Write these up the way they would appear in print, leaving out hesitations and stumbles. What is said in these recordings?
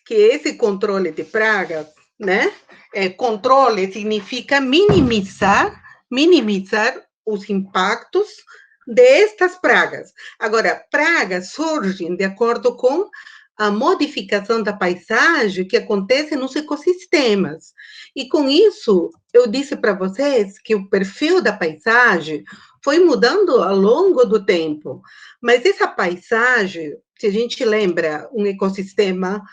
que esse controle de pragas, né? Controle significa minimizar os impactos destas pragas. Agora, pragas surgem de acordo com a modificação da paisagem que acontece nos ecossistemas. E com isso, eu disse para vocês que o perfil da paisagem foi mudando ao longo do tempo. Mas essa paisagem, se a gente lembra um ecossistema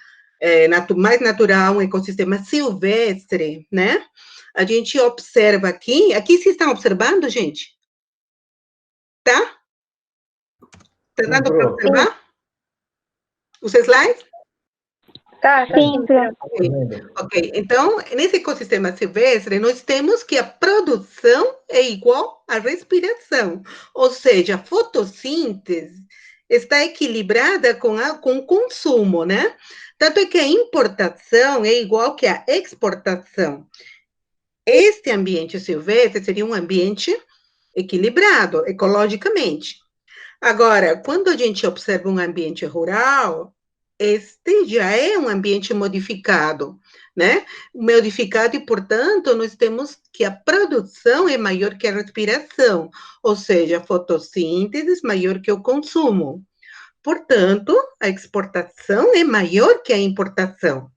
mais natural, um ecossistema silvestre, né? A gente observa aqui vocês estão observando, gente? Tá? Tá dando para observar? Os slides? Tá, sim. Ok, então, nesse ecossistema silvestre, nós temos que a produção é igual à respiração, ou seja, a fotossíntese está equilibrada com o consumo, né? Tanto é que a importação é igual que a exportação. Este ambiente silvestre seria um ambiente equilibrado ecologicamente. Agora, quando a gente observa um ambiente rural, este já é um ambiente modificado, né? Modificado e, portanto, nós temos que a produção é maior que a respiração, ou seja, a fotossíntese maior que o consumo. Portanto, a exportação é maior que a importação.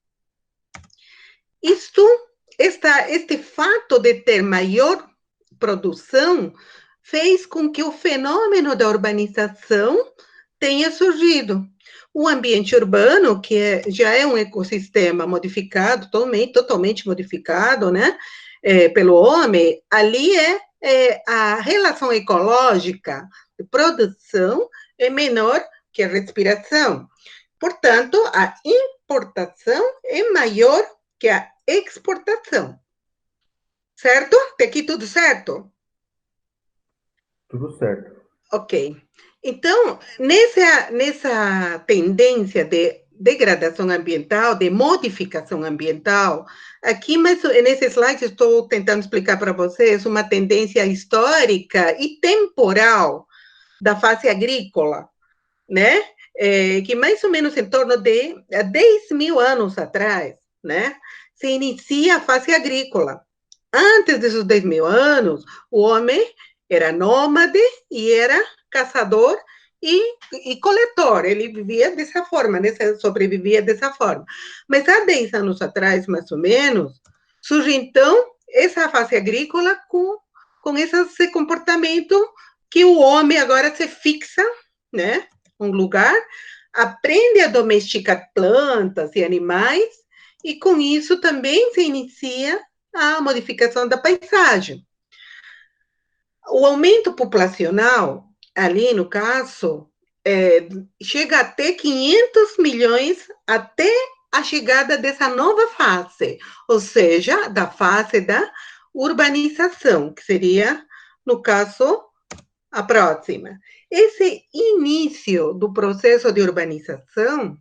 Este fato de ter maior produção fez com que o fenômeno da urbanização tenha surgido. O ambiente urbano, que já é um ecossistema modificado, totalmente modificado, né, pelo homem, ali a relação ecológica de produção é menor que a respiração. Portanto, a importação é maior que a exportação. Certo? Tem aqui tudo certo? Tudo certo. Ok. Então, nessa tendência de degradação ambiental, de modificação ambiental, aqui, mas nesse slide, estou tentando explicar para vocês uma tendência histórica e temporal da fase agrícola, né? Que mais ou menos em torno de 10 mil anos atrás, né? Se inicia a fase agrícola. Antes desses 10 mil anos, o homem era nômade e era caçador e coletor. Ele vivia dessa forma, né? Sobrevivia dessa forma. Mas há 10 anos atrás, mais ou menos, surge então essa fase agrícola com esse comportamento que o homem agora se fixa, né? Um lugar, aprende a domesticar plantas e animais, e com isso também se inicia a modificação da paisagem. O aumento populacional, ali no caso, chega até 500 milhões até a chegada dessa nova fase, ou seja, da fase da urbanização, que seria, no caso, a próxima. Esse início do processo de urbanização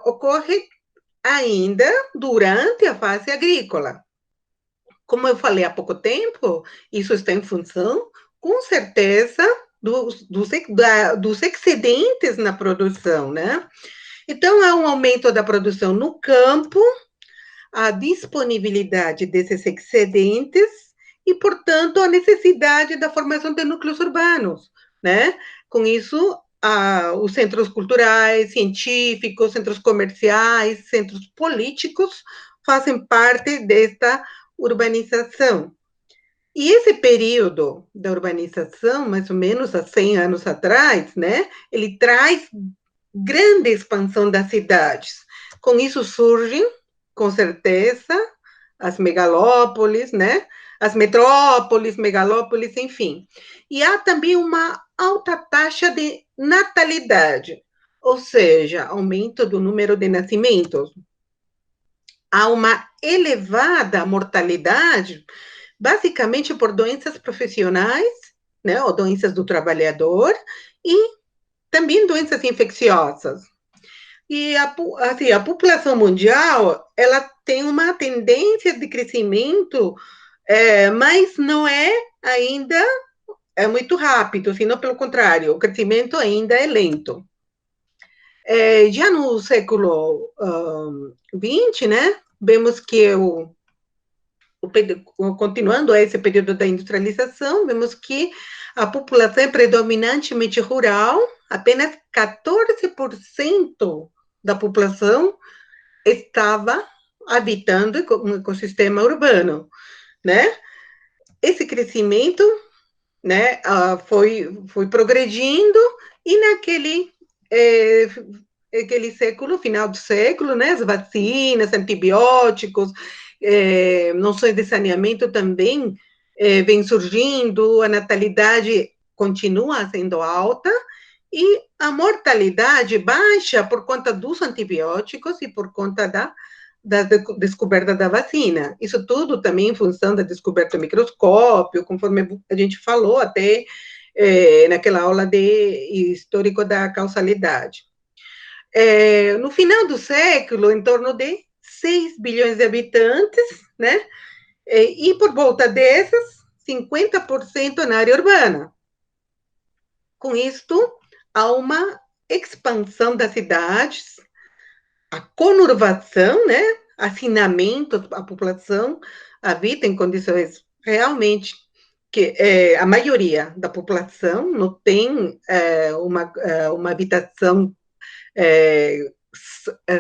ocorre ainda durante a fase agrícola. Como eu falei há pouco tempo, isso está em função, com certeza, dos excedentes na produção, né? Então, há um aumento da produção no campo, a disponibilidade desses excedentes e, portanto, a necessidade da formação de núcleos urbanos, né? Com isso, os centros culturais, científicos, centros comerciais, centros políticos fazem parte desta urbanização. E esse período da urbanização, mais ou menos há 100 anos atrás, né, ele traz grande expansão das cidades. Com isso surgem, com certeza, as megalópolis, né, as metrópoles, megalópolis, enfim. E há também uma alta taxa de natalidade, ou seja, aumento do número de nascimentos. Há uma elevada mortalidade, basicamente por doenças profissionais, né, ou doenças do trabalhador, e também doenças infecciosas. E assim, a população mundial, ela tem uma tendência de crescimento, mas não é ainda muito rápido, senão pelo contrário, o crescimento ainda é lento. Já no século XX, né, vemos que continuando esse período da industrialização, vemos que a população é predominantemente rural, apenas 14% da população estava habitando um ecossistema urbano, né? Esse crescimento, né, foi progredindo e aquele século, final do século, né, as vacinas, antibióticos, noções de saneamento também vem surgindo, a natalidade continua sendo alta e a mortalidade baixa por conta dos antibióticos e por conta da descoberta da vacina. Isso tudo também em função da descoberta do microscópio, conforme a gente falou até naquela aula de histórico da causalidade. No final do século, em torno de 6 bilhões de habitantes, né? E por volta dessas, 50% na área urbana. Com isto, há uma expansão das cidades, a conurbação, né? Hacinamento, a população habita em condições realmente que a maioria da população não tem uma habitação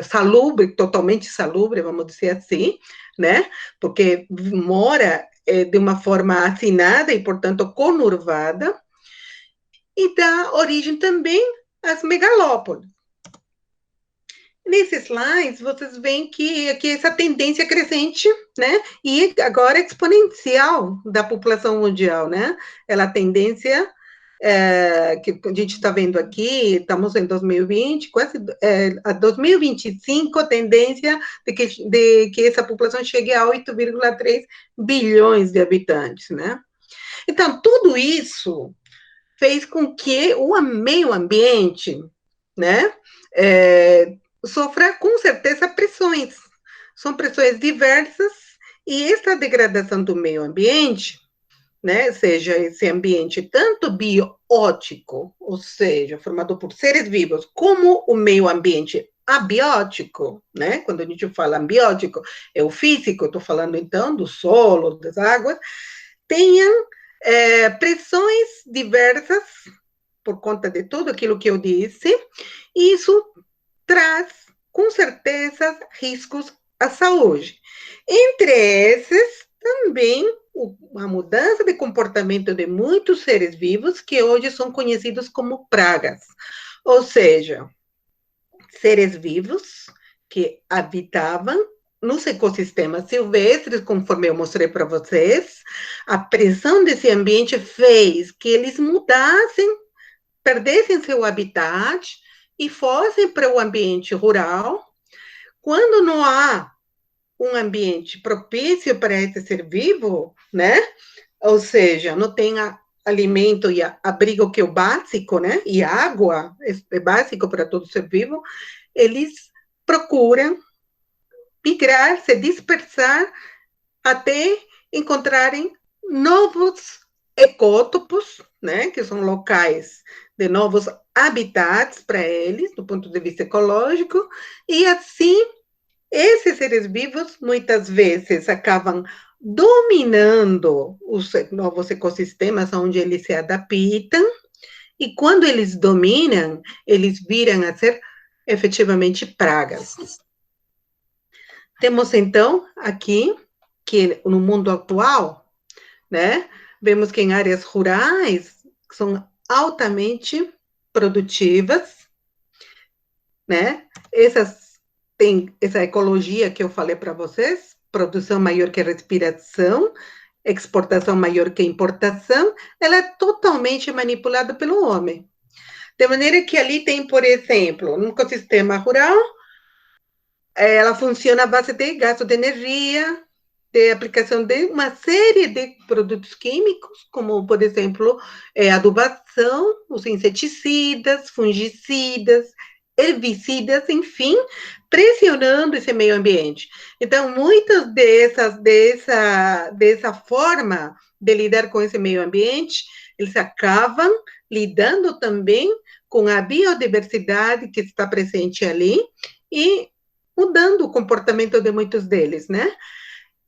salubre, totalmente salubre, vamos dizer assim, né? Porque mora de uma forma hacinada e, portanto, conurvada, e dá origem também às megalópolis. Nesses slides, vocês veem que essa tendência crescente, né, e agora exponencial da população mundial, né, ela tendência que a gente está vendo aqui, estamos em 2020, quase a 2025, a tendência de que essa população chegue a 8,3 bilhões de habitantes, né. Então, tudo isso fez com que o meio ambiente, né, sofra com certeza pressões. São pressões diversas e essa degradação do meio ambiente, né, seja esse ambiente tanto biótico, ou seja, formado por seres vivos, como o meio ambiente abiótico, né, quando a gente fala ambiótico, é o físico, estou falando então do solo, das águas, tenham pressões diversas por conta de tudo aquilo que eu disse, e isso traz, com certeza, riscos à saúde. Entre esses, também a mudança de comportamento de muitos seres vivos que hoje são conhecidos como pragas, ou seja, seres vivos que habitavam nos ecossistemas silvestres, conforme eu mostrei para vocês, a pressão desse ambiente fez que eles mudassem, perdessem seu habitat e fossem para o ambiente rural. Quando não há um ambiente propício para esse ser vivo, né? Ou seja, não tem alimento e abrigo, que é o básico, né? E água é básico para todo ser vivo. Eles procuram migrar, se dispersar até encontrarem novos ecótopos, né? Que são locais de novos habitats para eles, do ponto de vista ecológico, e assim esses seres vivos muitas vezes acabam dominando os novos ecossistemas onde eles se adaptam, e quando eles dominam, eles viram a ser efetivamente pragas. Temos então aqui que no mundo atual, né, vemos que em áreas rurais que são altamente produtivas, né, tem essa ecologia que eu falei para vocês, produção maior que respiração, exportação maior que importação, ela é totalmente manipulada pelo homem. De maneira que ali tem, por exemplo, no ecossistema rural, ela funciona à base de gasto de energia, de aplicação de uma série de produtos químicos, como, por exemplo, adubação, os inseticidas, fungicidas, herbicidas, enfim, pressionando esse meio ambiente. Então, muitas dessa forma de lidar com esse meio ambiente, eles acabam lidando também com a biodiversidade que está presente ali e mudando o comportamento de muitos deles, né?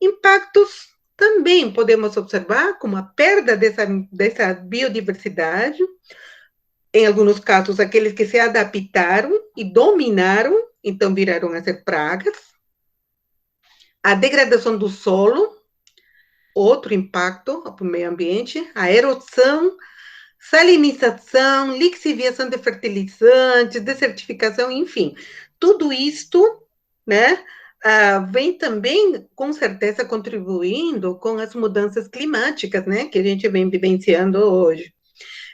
Impactos também podemos observar como a perda dessa biodiversidade, em alguns casos, aqueles que se adaptaram e dominaram, então viraram a ser pragas. A degradação do solo, outro impacto para o meio ambiente, a erosão, salinização, lixiviação de fertilizantes, desertificação, enfim, tudo isto, né, vem também, com certeza, contribuindo com as mudanças climáticas, né, que a gente vem vivenciando hoje.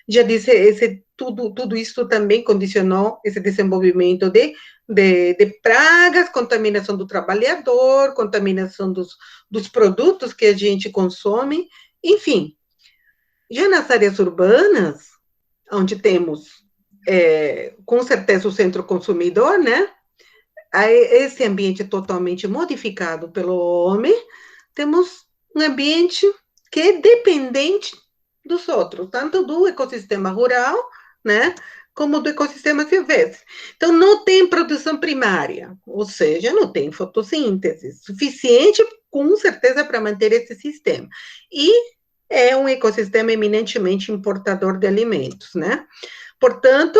Já disse, tudo isso também condicionou esse desenvolvimento de pragas, contaminação do trabalhador, contaminação dos produtos que a gente consome, enfim. Já nas áreas urbanas, onde temos, com certeza, o centro consumidor, né? Esse ambiente totalmente modificado pelo homem, temos um ambiente que é dependente dos outros, tanto do ecossistema rural, né, como do ecossistema silvestre. Então, não tem produção primária, ou seja, não tem fotossíntese suficiente, com certeza, para manter esse sistema. E é um ecossistema eminentemente importador de alimentos, né? Portanto,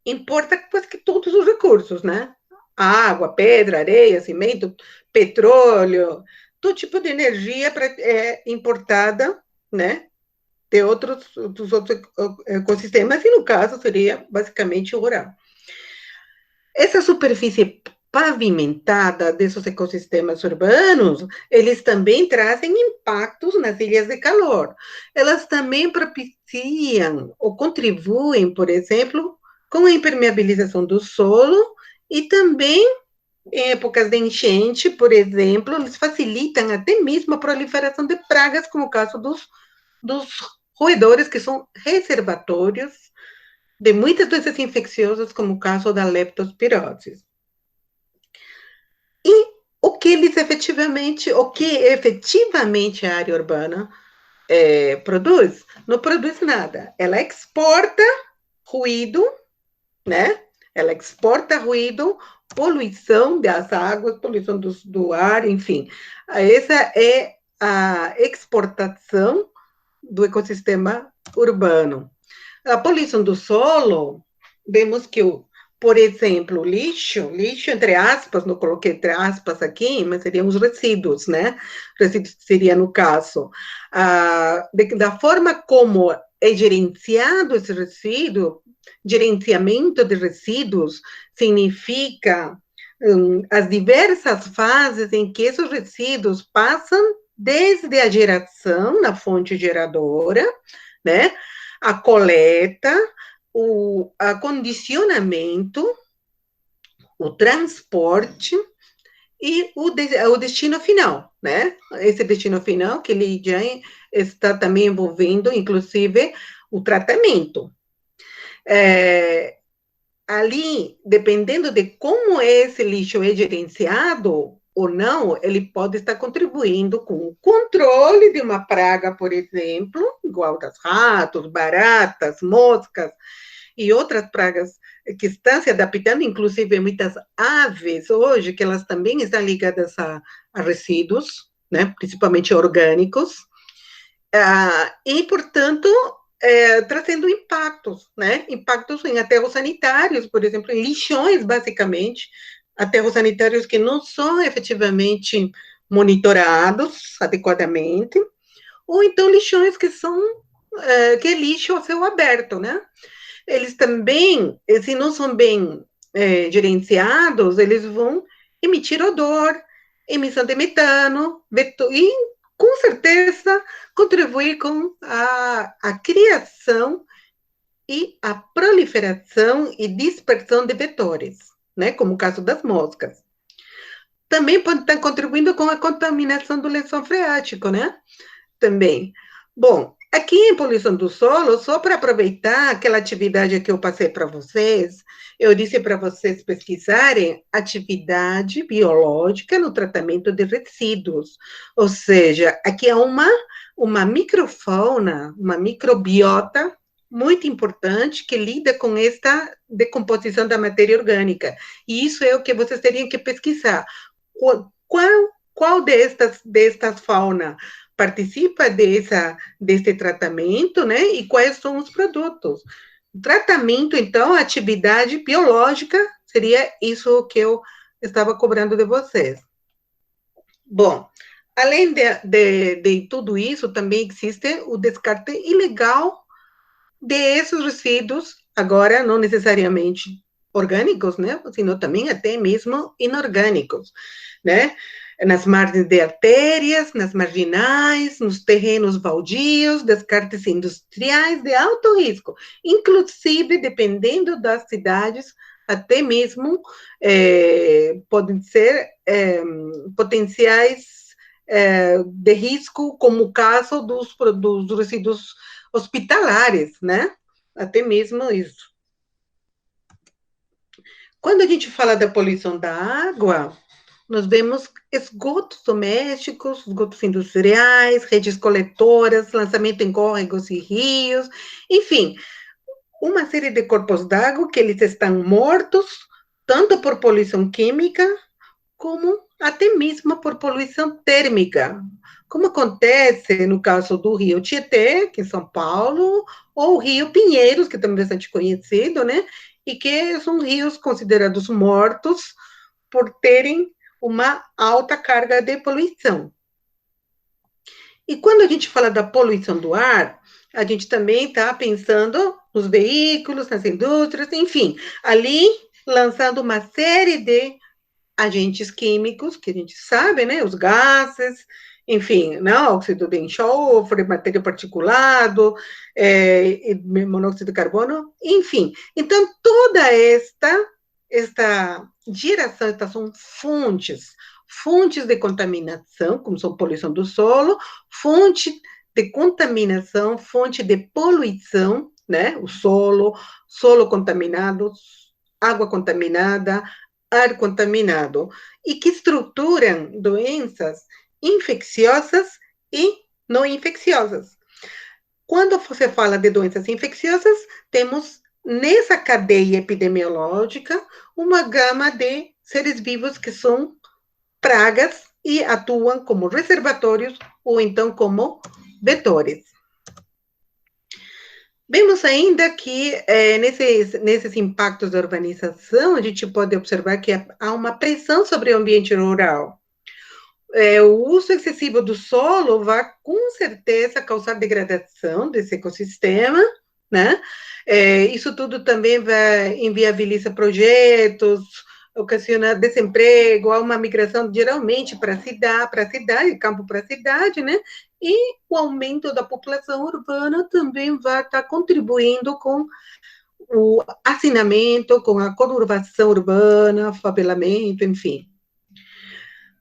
importa quase que todos os recursos, né? Água, pedra, areia, cimento, petróleo, todo tipo de energia é importada, né? Dos outros ecossistemas, e no caso seria basicamente o rural. Essa superfície pavimentada desses ecossistemas urbanos, eles também trazem impactos nas ilhas de calor. Elas também propiciam ou contribuem, por exemplo, com a impermeabilização do solo e também, em épocas de enchente, por exemplo, eles facilitam até mesmo a proliferação de pragas, como o caso dos roedores, que são reservatórios de muitas doenças infecciosas, como o caso da leptospirose. E o que efetivamente a área urbana produz? Não produz nada. Ela exporta ruído, né? Ela exporta ruído, poluição das águas, poluição do ar, enfim. Essa é a exportação do ecossistema urbano. A poluição do solo, vemos que, por exemplo, lixo, entre aspas, não coloquei entre aspas aqui, mas seriam os resíduos, né? Resíduos seria, no caso, da forma como é gerenciado esse resíduo, gerenciamento de resíduos significa as diversas fases em que esses resíduos passam desde a geração na fonte geradora, né, a coleta, o acondicionamento, o transporte e o destino final, né? Esse destino final que ele já está também envolvendo, inclusive, o tratamento. Ali, dependendo de como esse lixo é gerenciado ou não, ele pode estar contribuindo com o controle de uma praga, por exemplo, igual das ratos, baratas, moscas e outras pragas que estão se adaptando, inclusive muitas aves hoje, que elas também estão ligadas a resíduos, né, principalmente orgânicos, e, portanto, trazendo impactos, né? Impactos em aterros sanitários, por exemplo, em lixões, basicamente, aterros sanitários que não são efetivamente monitorados adequadamente, ou então lixões que que é lixo a céu aberto, né? Eles também, se não são bem gerenciados, eles vão emitir odor, emissão de metano, e com certeza contribuir com a criação e a proliferação e dispersão de vetores, né, como o caso das moscas. Também pode estar contribuindo com a contaminação do lençol freático, né, também. Bom, aqui em poluição do solo, só para aproveitar aquela atividade que eu passei para vocês, eu disse para vocês pesquisarem atividade biológica no tratamento de resíduos. Ou seja, aqui é uma microfauna, uma microbiota muito importante que lida com esta decomposição da matéria orgânica. E isso é o que vocês teriam que pesquisar. Qual destas fauna participa desse tratamento, né? E quais são os produtos? O tratamento, então, a atividade biológica, seria isso que eu estava cobrando de vocês. Bom, além de tudo isso, também existe o descarte ilegal desses resíduos, agora não necessariamente orgânicos, né, sino também até mesmo inorgânicos, né, nas margens de artérias, nas marginais, nos terrenos baldios, descartes industriais de alto risco, inclusive, dependendo das cidades, até mesmo podem ser potenciais de risco, como o caso dos resíduos hospitalares, né? Até mesmo isso. Quando a gente fala da poluição da água, nós vemos esgotos domésticos, esgotos industriais, redes coletoras, lançamento em córregos e rios, enfim, uma série de corpos d'água que eles estão mortos, tanto por poluição química, como até mesmo por poluição térmica, como acontece no caso do Rio Tietê, que é em São Paulo, ou o Rio Pinheiros, que também é bastante conhecido, né? E que são rios considerados mortos por terem uma alta carga de poluição. E quando a gente fala da poluição do ar, a gente também está pensando nos veículos, nas indústrias, enfim, ali lançando uma série de agentes químicos, que a gente sabe, né, os gases, enfim, né, óxido de enxofre, matéria particulado, monóxido de carbono, enfim. Então, toda esta geração, estas são fontes de contaminação, como são poluição do solo, fonte de contaminação, fonte de poluição, né, o solo contaminado, água contaminada, ar contaminado, e que estruturam doenças infecciosas e não infecciosas. Quando você fala de doenças infecciosas, temos nessa cadeia epidemiológica uma gama de seres vivos que são pragas e atuam como reservatórios ou então como vetores. Vemos ainda que nesses impactos da urbanização, a gente pode observar que há uma pressão sobre o ambiente rural. O uso excessivo do solo vai, com certeza, causar degradação desse ecossistema, né? Isso tudo também vai inviabilizar projetos, ocasiona desemprego, há uma migração geralmente para a cidade, campo para a cidade, né? E o aumento da população urbana também vai estar contribuindo com o hacinamento, com a conurbação urbana, favelamento, enfim.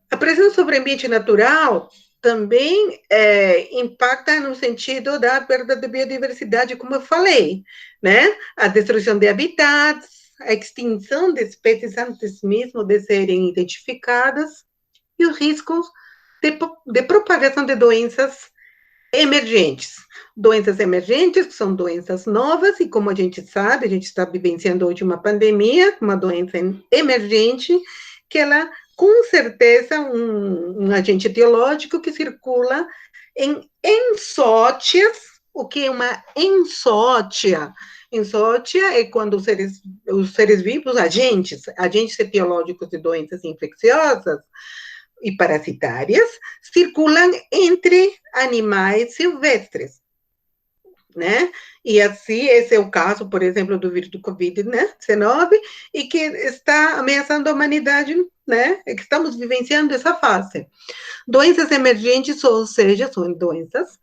A pressão sobre o ambiente natural também impacta no sentido da perda de biodiversidade, como eu falei, né? A destruição de habitats, a extinção de espécies antes mesmo de serem identificadas e os riscos de propagação de doenças emergentes. Doenças emergentes, que são doenças novas, e como a gente sabe, a gente está vivenciando hoje uma pandemia, uma doença emergente, que ela, com certeza, um agente etiológico que circula em ensótias. O que é uma ensótia? Ensótia é quando os seres vivos, agentes etiológicos de doenças infecciosas e parasitárias, circulam entre animais silvestres, né? E assim, esse é o caso, por exemplo, do vírus do Covid-19, e que está ameaçando a humanidade, né? É que estamos vivenciando essa fase. Doenças emergentes, ou seja, são doenças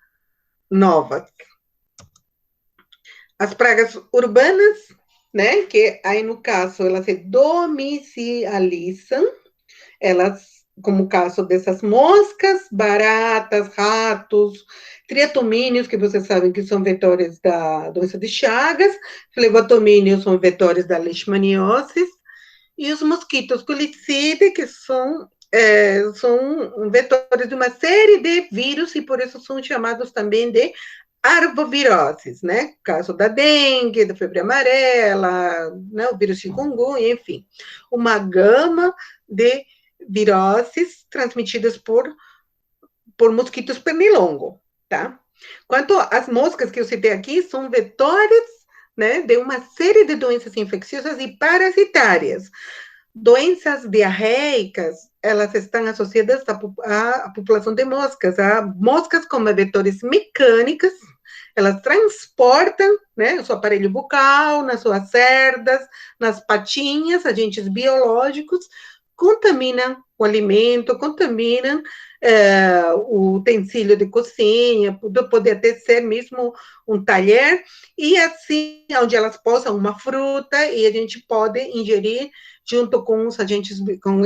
novas. As pragas urbanas, né? Que aí, no caso, elas se domicilializam, elas, como o caso dessas moscas, baratas, ratos, triatomíneos, que vocês sabem que são vetores da doença de Chagas, flevotomíneos são vetores da leishmaniose, e os mosquitos culicide, que são vetores de uma série de vírus, e por isso são chamados também de arboviroses, né? Caso da dengue, da febre amarela, né? O vírus chikungunya, enfim. Uma gama de viroses transmitidas por mosquitos pernilongo, tá? Quanto às moscas que eu citei aqui, são vetores, né, de uma série de doenças infecciosas e parasitárias. Doenças diarreicas, elas estão associadas à população de moscas, a moscas como vetores mecânicas, elas transportam, né, o seu aparelho bucal, nas suas cerdas, nas patinhas, agentes biológicos, contaminam o alimento, contaminam o utensílio de cozinha, pode até ser mesmo um talher, e assim, onde elas possam uma fruta, e a gente pode ingerir junto com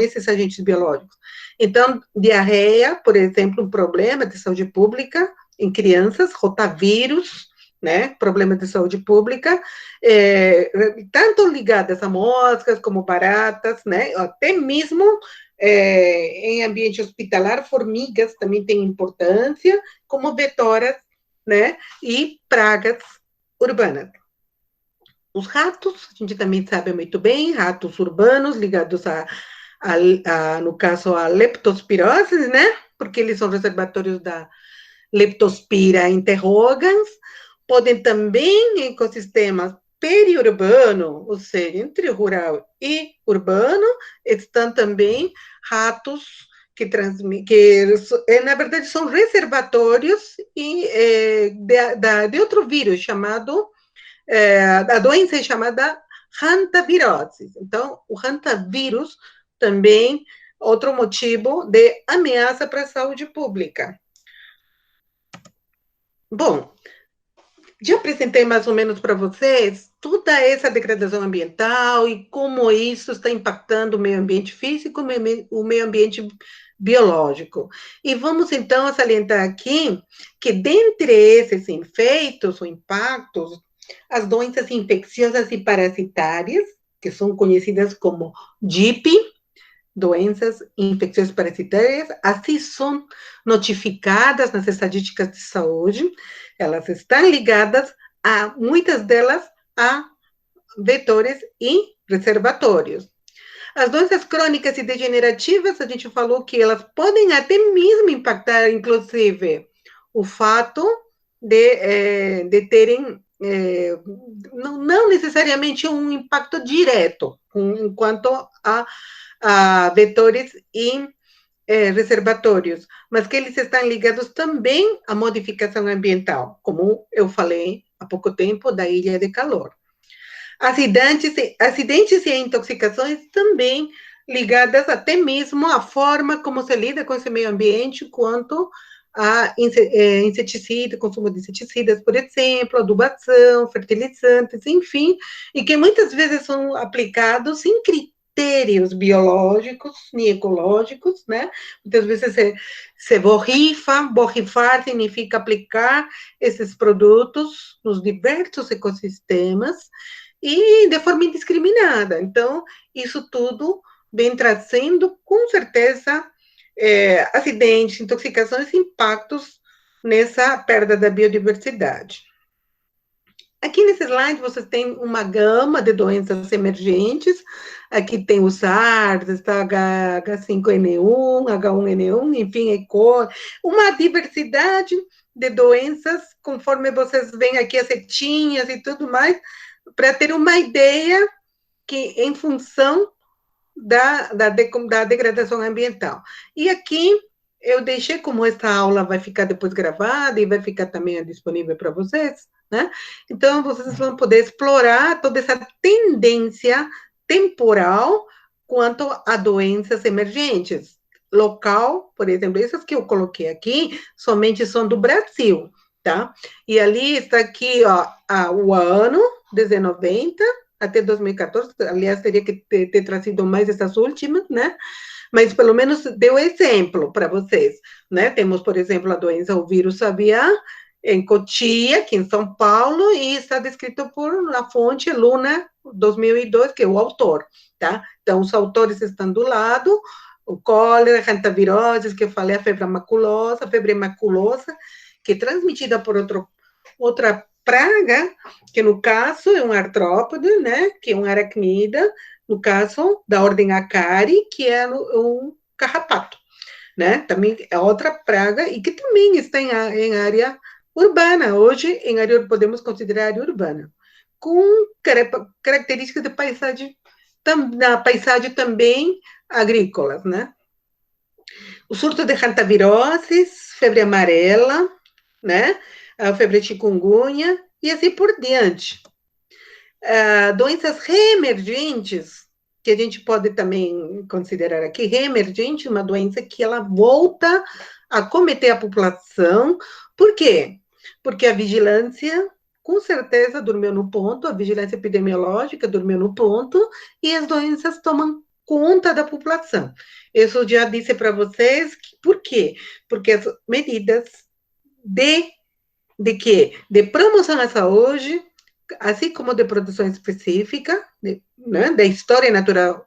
esses agentes biológicos. Então, diarreia, por exemplo, um problema de saúde pública em crianças, rotavírus, né, problemas de saúde pública, tanto ligadas a moscas como baratas, né, até mesmo em ambiente hospitalar, formigas também têm importância, como vetoras, né, e pragas urbanas. Os ratos, a gente também sabe muito bem, ratos urbanos ligados no caso, a leptospirose, né, porque eles são reservatórios da Leptospira interrogans, podem também em ecossistemas periurbano, ou seja, entre rural e urbano, estão também ratos que na verdade são reservatórios de outro vírus chamado, a doença é chamada hantavirose. Então, o hantavírus também outro motivo de ameaça para a saúde pública. Bom, já apresentei mais ou menos para vocês toda essa degradação ambiental e como isso está impactando o meio ambiente físico, o meio ambiente biológico. E vamos então salientar aqui que dentre esses efeitos ou impactos, as doenças infecciosas e parasitárias, que são conhecidas como DIP, doenças infecciosas parasitárias, assim são notificadas nas estatísticas de saúde, elas estão ligadas muitas delas, a vetores e reservatórios. As doenças crônicas e degenerativas, a gente falou que elas podem até mesmo impactar, inclusive, o fato de terem, não necessariamente um impacto direto, enquanto a vetores e reservatórios, mas que eles estão ligados também à modificação ambiental, como eu falei há pouco tempo da ilha de calor. Acidentes e intoxicações também ligadas até mesmo à forma como se lida com esse meio ambiente, quanto a inseticida, consumo de inseticidas, por exemplo, adubação, fertilizantes, enfim, e que muitas vezes são aplicados sem critérios biológicos nem ecológicos, né? Muitas vezes se borrifar significa aplicar esses produtos nos diversos ecossistemas e de forma indiscriminada. Então, isso tudo vem trazendo, com certeza, acidentes, intoxicações, impactos nessa perda da biodiversidade. Aqui nesse slide vocês têm uma gama de doenças emergentes. Aqui tem o SARS, H5N1, H1N1, enfim, E. coli, uma diversidade de doenças, conforme vocês veem aqui as setinhas e tudo mais, para ter uma ideia que, em função da degradação ambiental. E aqui eu deixei, como essa aula vai ficar depois gravada e vai ficar também disponível para vocês, né? Então, vocês vão poder explorar toda essa tendência temporal quanto a doenças emergentes. Local, por exemplo, essas que eu coloquei aqui, somente são do Brasil, tá? E ali está aqui, ó, o ano, 1990, até 2014, aliás, teria que ter trazido mais essas últimas, né? Mas pelo menos deu exemplo para vocês, né? Temos, por exemplo, a doença, o vírus aviar, em Cotia, aqui em São Paulo, e está descrito na fonte Luna 2002, que é o autor, tá? Então, os autores estão do lado, o cólera, a hantavirose, que eu falei, a febre maculosa, que é transmitida por outra praga, que no caso é um artrópode, né, que é um aracnida, no caso da ordem Acari, que é um carrapato, né, também é outra praga e que também está em área urbana, hoje em área, podemos considerar área urbana, com características de paisagem, na paisagem também agrícolas, né. O surto de hantaviroses, febre amarela, né? A febre chikungunya e assim por diante. Doenças reemergentes, que a gente pode também considerar aqui, reemergente, uma doença que ela volta a cometer a população. Por quê? Porque a vigilância, com certeza, dormiu no ponto, a vigilância epidemiológica dormiu no ponto, e as doenças tomam conta da população. Eu já disse para vocês por quê? Porque as medidas de quê? De promoção à saúde, assim como de produção específica, né, da história natural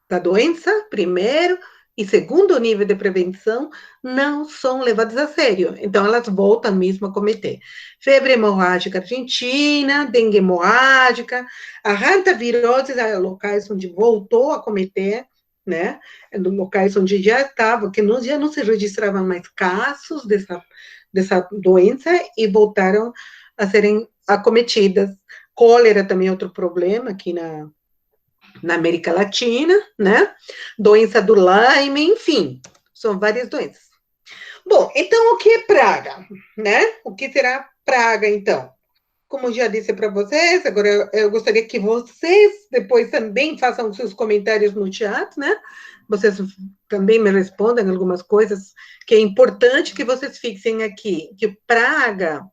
da doença, primeiro, e segundo nível de prevenção, não são levadas a sério. Então, elas voltam mesmo a cometer. Febre hemorrágica argentina, dengue hemorrágica, a hantavirose, locais onde voltou a cometer, né, locais onde já estava, que já não se registravam mais casos dessa doença e voltaram a serem acometidas. Cólera também é outro problema aqui na América Latina, né? Doença do Lyme, enfim, são várias doenças. Bom, então o que é praga, né? O que será praga, então? Como já disse para vocês, agora eu gostaria que vocês depois também façam seus comentários no chat, né? Vocês também me respondam algumas coisas que é importante que vocês fixem aqui, que praga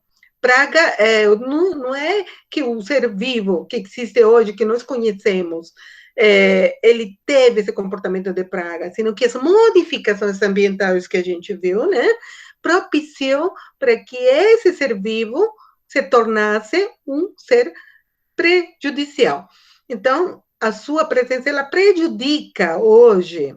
não é que o ser vivo que existe hoje, que nós conhecemos, ele teve esse comportamento de praga, sino que as modificações ambientais que a gente viu, né, propiciou para que esse ser vivo se tornasse um ser prejudicial. Então, a sua presença, ela prejudica hoje,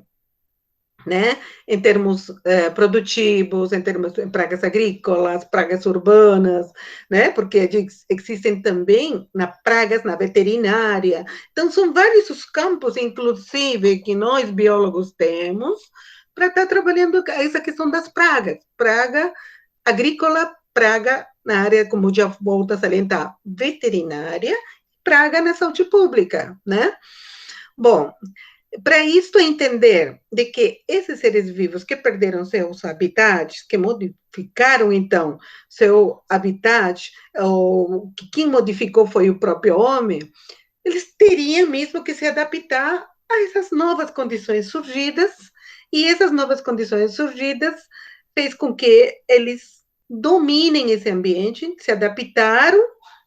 né, em termos produtivos, em termos de pragas agrícolas, pragas urbanas, né, porque existem também pragas na veterinária. Então, são vários os campos, inclusive, que nós biólogos temos para estar trabalhando essa questão das pragas. Praga agrícola, praga na área, como já volto a salientar, veterinária, praga na saúde pública, né? Bom, para isto entender de que esses seres vivos que perderam seus habitats, que modificaram, então, seu habitat, ou que quem modificou foi o próprio homem, eles teriam mesmo que se adaptar a essas novas condições surgidas, e essas novas condições surgidas fez com que eles dominem esse ambiente, se adaptaram,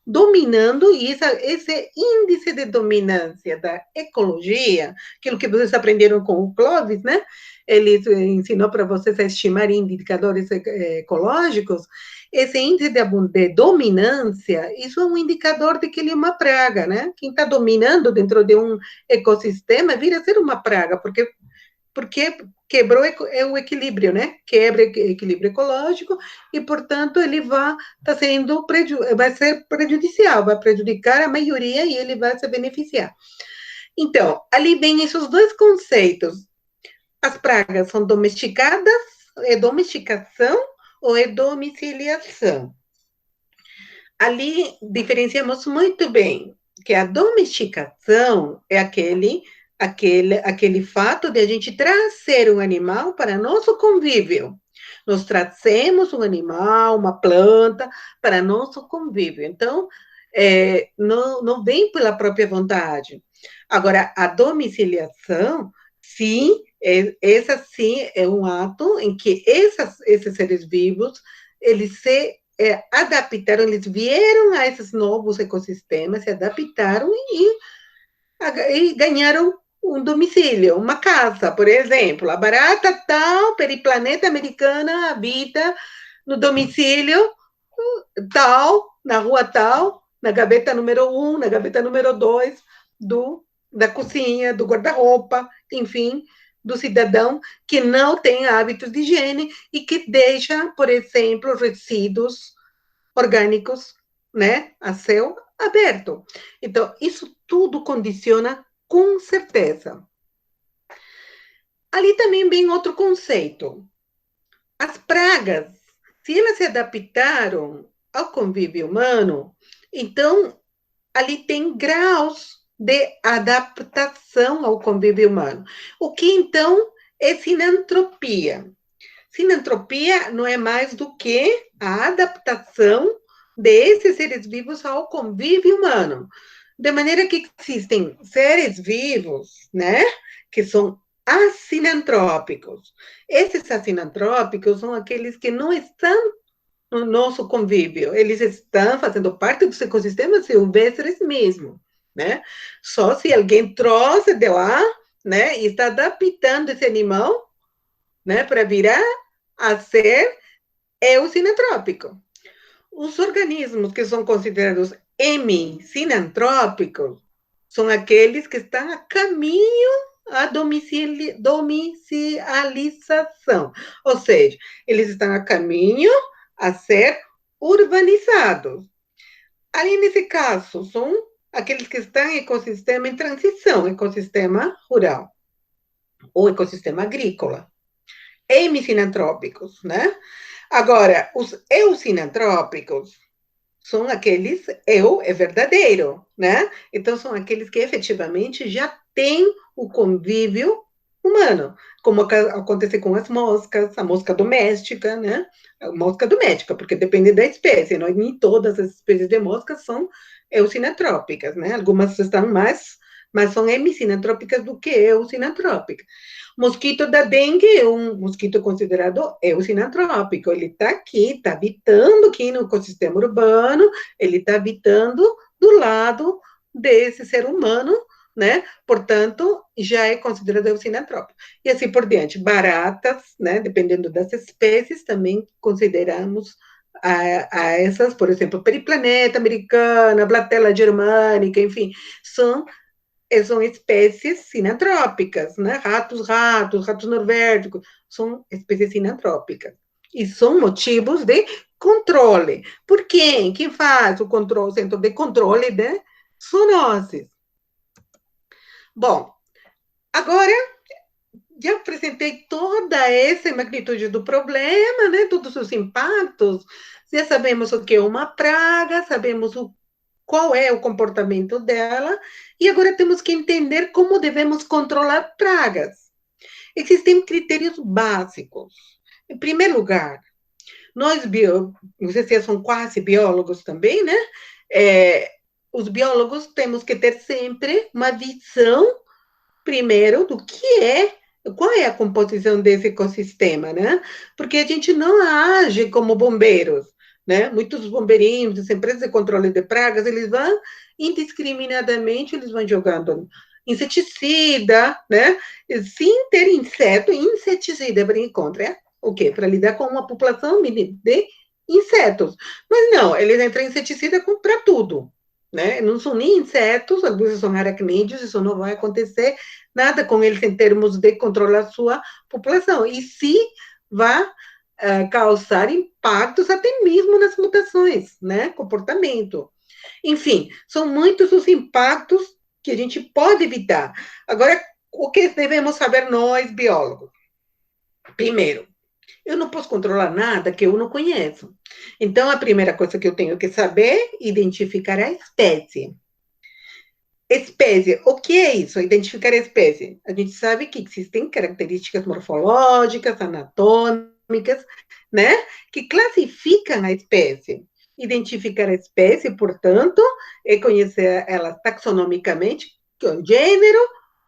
dominando, e esse índice de dominância da ecologia, aquilo que vocês aprenderam com o Clóvis, né? Ele ensinou para vocês a estimar indicadores ecológicos. Esse índice de dominância, isso é um indicador de que ele é uma praga, né? Quem está dominando dentro de um ecossistema vira a ser uma praga, porque quebrou o equilíbrio, né? Quebra o equilíbrio ecológico e, portanto, ele vai ser prejudicial, vai prejudicar a maioria e ele vai se beneficiar. Então, ali vem esses dois conceitos. As pragas são domesticadas, é domesticação ou é domiciliação? Ali diferenciamos muito bem que a domesticação é aquele fato de a gente trazer um animal para nosso convívio. Nós trazemos um animal, uma planta, para nosso convívio. Então, não vem pela própria vontade. Agora, a domiciliação, sim, essa sim é um ato em que esses seres vivos, eles se adaptaram, eles vieram a esses novos ecossistemas, se adaptaram e ganharam um domicílio, uma casa, por exemplo. A barata tal, periplaneta americana, habita no domicílio tal, na rua tal, na gaveta número 1, na gaveta número 2 da cozinha, do guarda-roupa, enfim, do cidadão que não tem hábitos de higiene e que deixa, por exemplo, resíduos orgânicos, né, a céu aberto. Então, isso tudo condiciona com certeza. Ali também vem outro conceito. As pragas, se elas se adaptaram ao convívio humano, então ali tem graus de adaptação ao convívio humano. O que então é sinantropia? Sinantropia não é mais do que a adaptação desses seres vivos ao convívio humano. De maneira que existem seres vivos, né, que são assinantrópicos. Esses assinantrópicos são aqueles que não estão no nosso convívio, eles estão fazendo parte dos ecossistemas silvestres mesmo, né? Só se alguém trouxe de lá, né, e está adaptando esse animal, né, para virar a ser eosinantrópico. Os organismos que são considerados hemissinantrópicos são aqueles que estão a caminho à domicilização, ou seja, eles estão a caminho a ser urbanizados. Ali, nesse caso, são aqueles que estão em ecossistema em transição, ecossistema rural ou ecossistema agrícola, hemissinantrópicos, né? Agora, os eusinantrópicos são aqueles, eu é verdadeiro, né? Então, são aqueles que efetivamente já têm o convívio humano, como acontece com as moscas, a mosca doméstica, né? A mosca doméstica, porque depende da espécie, não? Nem todas as espécies de moscas são eusinantrópicas, né? Algumas estão mais são hemissinantrópicas do que eusinantrópicas. Mosquito da dengue é um mosquito considerado eusinantrópico. Ele está aqui, está habitando aqui no ecossistema urbano, ele está habitando do lado desse ser humano, né? Portanto, já é considerado eusinantrópico. E assim por diante. Baratas, né? Dependendo das espécies, também consideramos a essas, por exemplo, periplaneta americana, blatela germânica, enfim, são espécies sinantrópicas, né? Ratos norvéticos, são espécies sinantrópicas. E são motivos de controle. Por quem? Quem faz o controle, o centro de controle de zoonoses? Bom, agora já apresentei toda essa magnitude do problema, né? Todos os impactos. Já sabemos o que é uma praga, sabemos qual é o comportamento dela, e agora temos que entender como devemos controlar pragas. Existem critérios básicos. Em primeiro lugar, vocês são quase biólogos também, né? Os biólogos temos que ter sempre uma visão, primeiro, qual é a composição desse ecossistema, né? Porque a gente não age como bombeiros, né? Muitos bombeirinhos, as empresas de controle de pragas, eles vão indiscriminadamente, eles vão jogando inseticida, né? Sem ter inseticida para encontrar o quê? Para lidar com uma população de insetos. Mas não, eles entram inseticida para tudo, né? Não são nem insetos, às vezes são aracnídeos, isso não vai acontecer nada com eles em termos de controlar sua população. E se vai causar impactos até mesmo nas mutações, né? Comportamento. Enfim, são muitos os impactos que a gente pode evitar. Agora, o que devemos saber nós, biólogos? Primeiro, eu não posso controlar nada que eu não conheço. Então, a primeira coisa que eu tenho que saber é identificar a espécie. Espécie, o que é isso? Identificar a espécie. A gente sabe que existem características morfológicas, anatômicas, né, que classificam a espécie. Identificar a espécie, portanto, é conhecer ela taxonomicamente, com gênero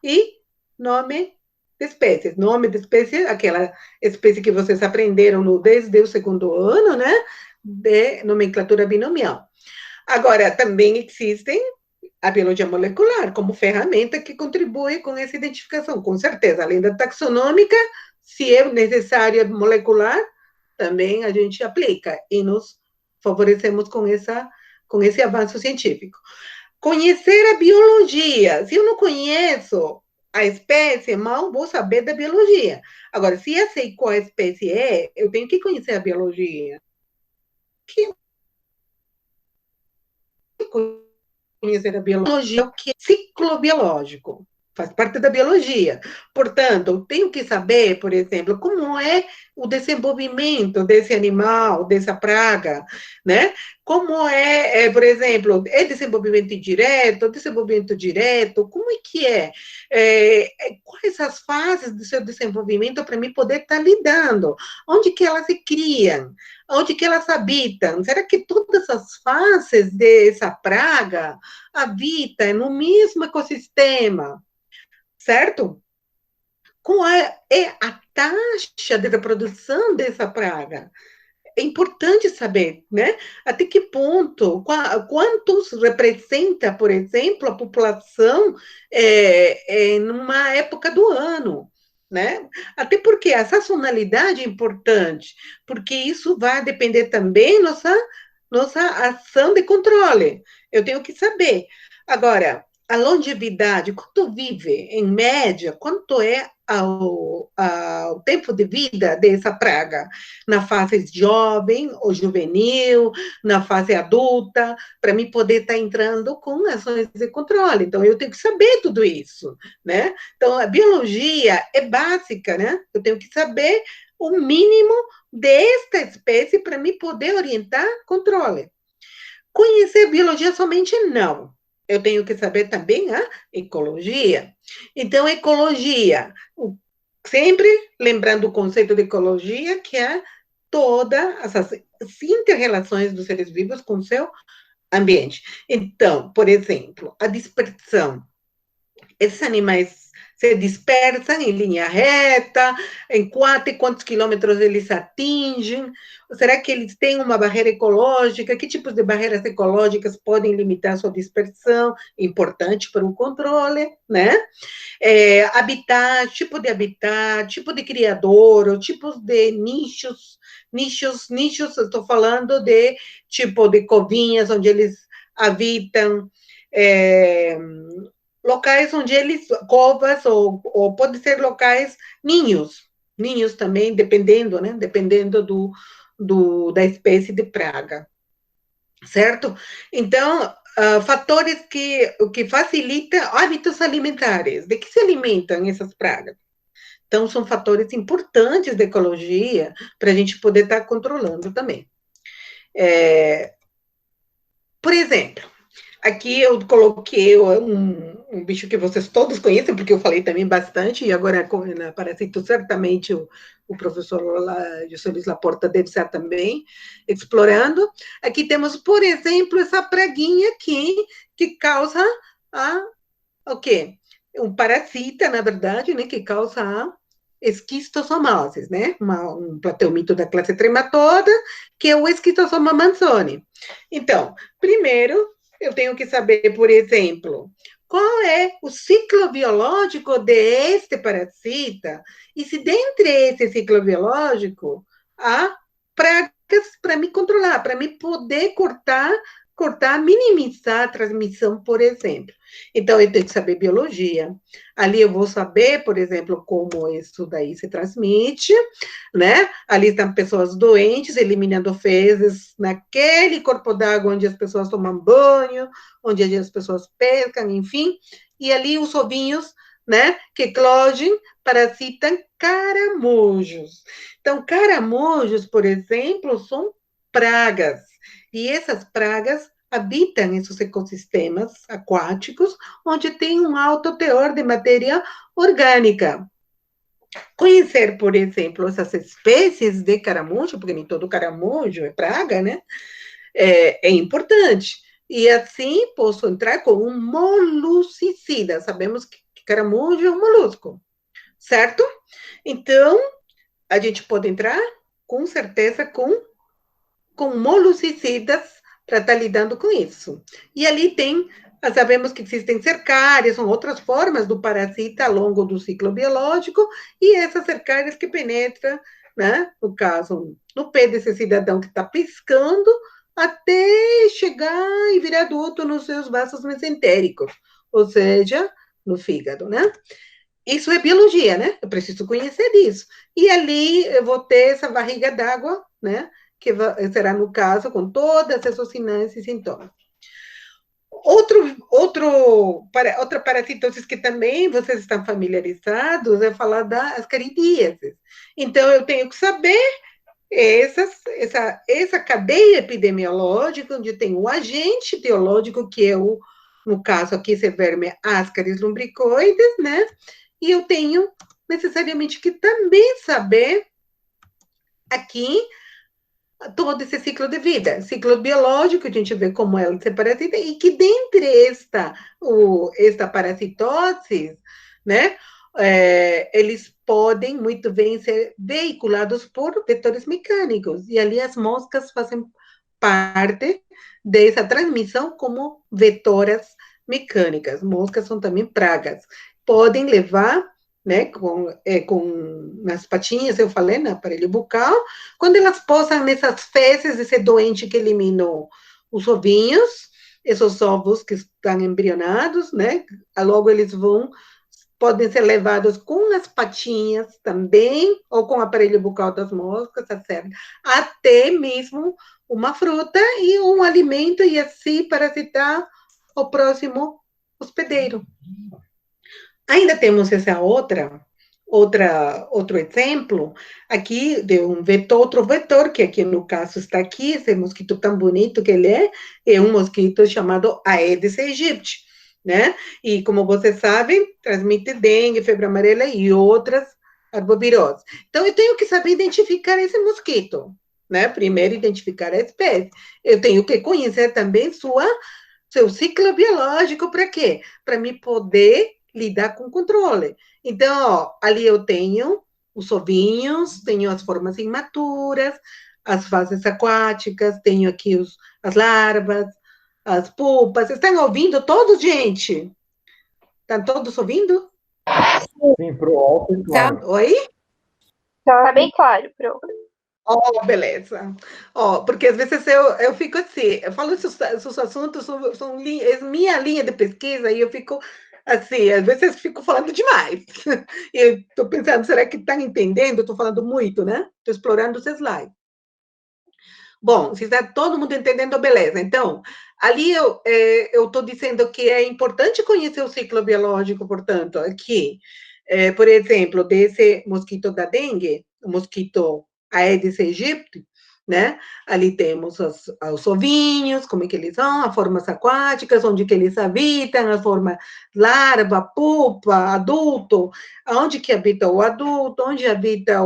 e nome de espécie. Nome de espécie, aquela espécie que vocês aprenderam desde o segundo ano, né, de nomenclatura binomial. Agora, também existem a biologia molecular como ferramenta que contribui com essa identificação, com certeza. Além da taxonômica, se é necessária molecular, também a gente aplica e nos favorecemos com esse avanço científico. Conhecer a biologia. Se eu não conheço a espécie, mal vou saber da biologia. Agora, se eu sei qual a espécie é, eu tenho que conhecer a biologia. Que conhecer a biologia, o que é ciclo biológico. Faz parte da biologia. Portanto, eu tenho que saber, por exemplo, como é o desenvolvimento desse animal, dessa praga, né? Como por exemplo, é desenvolvimento indireto, desenvolvimento direto, como é que é? Quais as fases do seu desenvolvimento para mim poder estar lidando? Onde que elas se criam? Onde que elas habitam? Será que todas as fases dessa praga habitam no mesmo ecossistema? Certo? Qual é a taxa de reprodução dessa praga? É importante saber, né? Até que ponto, quantos representa, por exemplo, a população numa época do ano, né? Até porque a sazonalidade é importante, porque isso vai depender também nossa ação de controle. Eu tenho que saber. Agora, a longevidade, quanto vive, em média, quanto é o tempo de vida dessa praga? Na fase jovem ou juvenil, na fase adulta, para mim poder estar entrando com ações de controle. Então, eu tenho que saber tudo isso, né? Então, a biologia é básica, né? Eu tenho que saber o mínimo desta espécie para me poder orientar controle. Conhecer biologia somente não. Eu tenho que saber também a ecologia. Então, ecologia, sempre lembrando o conceito de ecologia, que é todas essas inter-relações dos seres vivos com o seu ambiente. Então, por exemplo, a dispersão. Esses animais se dispersam em linha reta, em quantos quilômetros eles atingem? Será que eles têm uma barreira ecológica? Que tipos de barreiras ecológicas podem limitar sua dispersão? Importante para o controle, né? Habitat, tipo de criador, tipos de nichos, eu estou falando de tipo de covinhas onde eles habitam, locais onde eles, covas, ou pode ser locais, ninhos também, dependendo, né? Dependendo da espécie de praga, certo? Então, fatores que facilitam hábitos alimentares. De que se alimentam essas pragas? Então, são fatores importantes da ecologia para a gente poder estar controlando também. Por exemplo, aqui eu coloquei um bicho que vocês todos conhecem, porque eu falei também bastante, e agora parece que certamente o professor José Luiz Laporta deve estar também explorando. Aqui temos, por exemplo, essa praguinha aqui, que causa o quê? Um parasita, na verdade, né, que causa a esquistossomose, né? Um plateomito da classe trematoda, que é o esquistossoma manzoni. Então, primeiro, eu tenho que saber, por exemplo, qual é o ciclo biológico deste parasita, e se dentre esse ciclo biológico há pragas para me controlar, para me poder cortar, minimizar a transmissão, por exemplo. Então, eu tenho que saber biologia. Ali eu vou saber, por exemplo, como isso daí se transmite, né? Ali estão pessoas doentes, eliminando fezes naquele corpo d'água onde as pessoas tomam banho, onde as pessoas pescam, enfim. E ali os ovinhos, né, que eclodem, parasitam caramujos. Então, caramujos, por exemplo, são pragas. E essas pragas habitam esses ecossistemas aquáticos, onde tem um alto teor de matéria orgânica. Conhecer, por exemplo, essas espécies de caramujo, porque nem todo caramujo é praga, né? É importante. E assim posso entrar com um moluscicida. Sabemos que caramujo é um molusco, certo? Então, a gente pode entrar, com certeza, com moluscicidas para estar lidando com isso. E ali sabemos que existem cercárias, são outras formas do parasita ao longo do ciclo biológico, e essas cercárias que penetram, né, no caso, no pé desse cidadão que está piscando, até chegar e virar adulto nos seus vasos mesentéricos, ou seja, no fígado, né? Isso é biologia, né? Eu preciso conhecer disso. E ali eu vou ter essa barriga d'água, né? Que será, no caso, com todas essas sinais e sintomas. Outra parasitose que também vocês estão familiarizados é falar das caridíases. Então, eu tenho que saber essa cadeia epidemiológica, onde tem o agente etiológico, que é no caso aqui, esse verme Ascaris lumbricoides, né? E eu tenho necessariamente que também saber aqui todo esse ciclo de vida, ciclo biológico, a gente vê como ela se parasita, e que dentre esta parasitose, né, eles podem muito bem ser veiculados por vetores mecânicos, e ali as moscas fazem parte dessa transmissão como vetoras mecânicas. Moscas são também pragas. Podem levar, né, nas patinhas, eu falei, no aparelho bucal, quando elas posam nessas fezes desse doente que eliminou os ovinhos, esses ovos que estão embrionados, né, logo eles podem ser levados com as patinhas também, ou com o aparelho bucal das moscas, tá certo? Até mesmo uma fruta e um alimento, e assim parasitar o próximo hospedeiro. Ainda temos essa outro exemplo aqui de outro vetor, que aqui no caso está aqui, esse mosquito tão bonito que ele é um mosquito chamado Aedes aegypti, né? E como vocês sabem, transmite dengue, febre amarela e outras arboviroses. Então, eu tenho que saber identificar esse mosquito, né? Primeiro, identificar a espécie. Eu tenho que conhecer também seu ciclo biológico, para quê? Para me poder lidar com o controle. Então, ó, ali eu tenho os ovinhos, tenho as formas imaturas, as fases aquáticas, tenho aqui as larvas, as pupas. Estão ouvindo todos, gente? Estão todos ouvindo? Sim, pro alto e Tá, claro. Oi? tá bem claro, Pro. Oh, beleza. Oh, porque às vezes eu fico assim, eu falo esses assuntos, é minha linha de pesquisa, e eu fico assim, às vezes eu fico falando demais. E eu estou pensando, será que estão entendendo? Eu estou falando muito, né? Estou explorando os slides. Bom, se está todo mundo entendendo, beleza. Então, ali eu estou dizendo que é importante conhecer o ciclo biológico, portanto, aqui, por exemplo, desse mosquito da dengue, o mosquito Aedes aegypti, né? Ali temos os ovinhos, como é que eles são, as formas aquáticas, onde que eles habitam, a forma larva, pupa, adulto, onde que habita o adulto, onde habita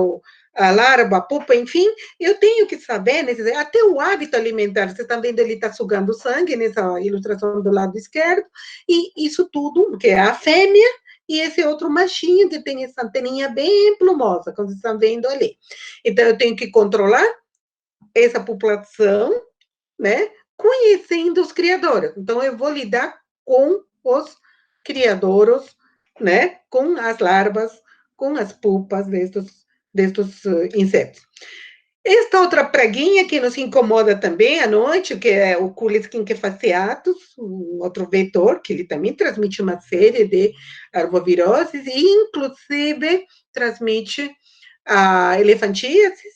a larva, a pupa, enfim, eu tenho que saber, até o hábito alimentar, você está vendo, ele está sugando sangue nessa ilustração do lado esquerdo, e isso tudo, que é a fêmea, e esse outro machinho que tem essa anteninha bem plumosa, como vocês estão vendo ali. Então, eu tenho que controlar essa população, né, conhecendo os criadores. Então, eu vou lidar com os criadores, né, com as larvas, com as pupas destes insetos. Esta outra praguinha que nos incomoda também à noite, que é o Culex quinquefaciatus, um outro vetor, que ele também transmite uma série de arboviroses, e inclusive transmite a elefantíasis,